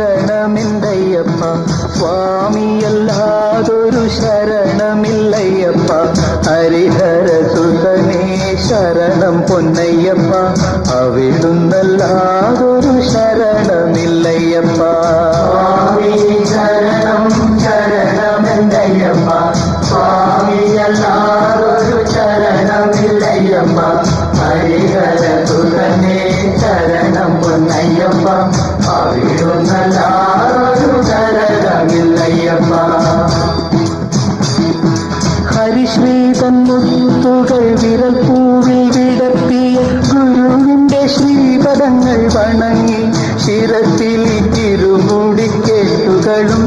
ശരണമില്ലയ്യപ്പ സ്വാമിയല്ലാതൊരു ശരണമില്ലയ്യപ്പ ഹരിഹരസുതനേ ശരണം പൊന്നയ്യപ്പ അവിടുന്നല്ലാതൊരു ശരണമില്ലയ്യപ്പ സ്വാമി ശരണം ശരണമെന്തയ്യപ്പ സ്വാമിയല്ലാതൊരു ശരണമില്ലയ്യപ്പ ഹരിഹരസുതനേ ശരണം പൊന്നയ്യപ്പ അവിടുന്നല്ലാതൊരു ശരണമില്ലയ്യപ്പ ഹരിശ്രീതൻ മുത്തുകൾ വിരൽ പൂവിൽ വിടർത്തിയ ഗുരുവിന്റെ ശ്രീപദങ്ങൾ വണങ്ങി ശിരത്തിൽ ഇരുമുടിക്കെട്ടുകളും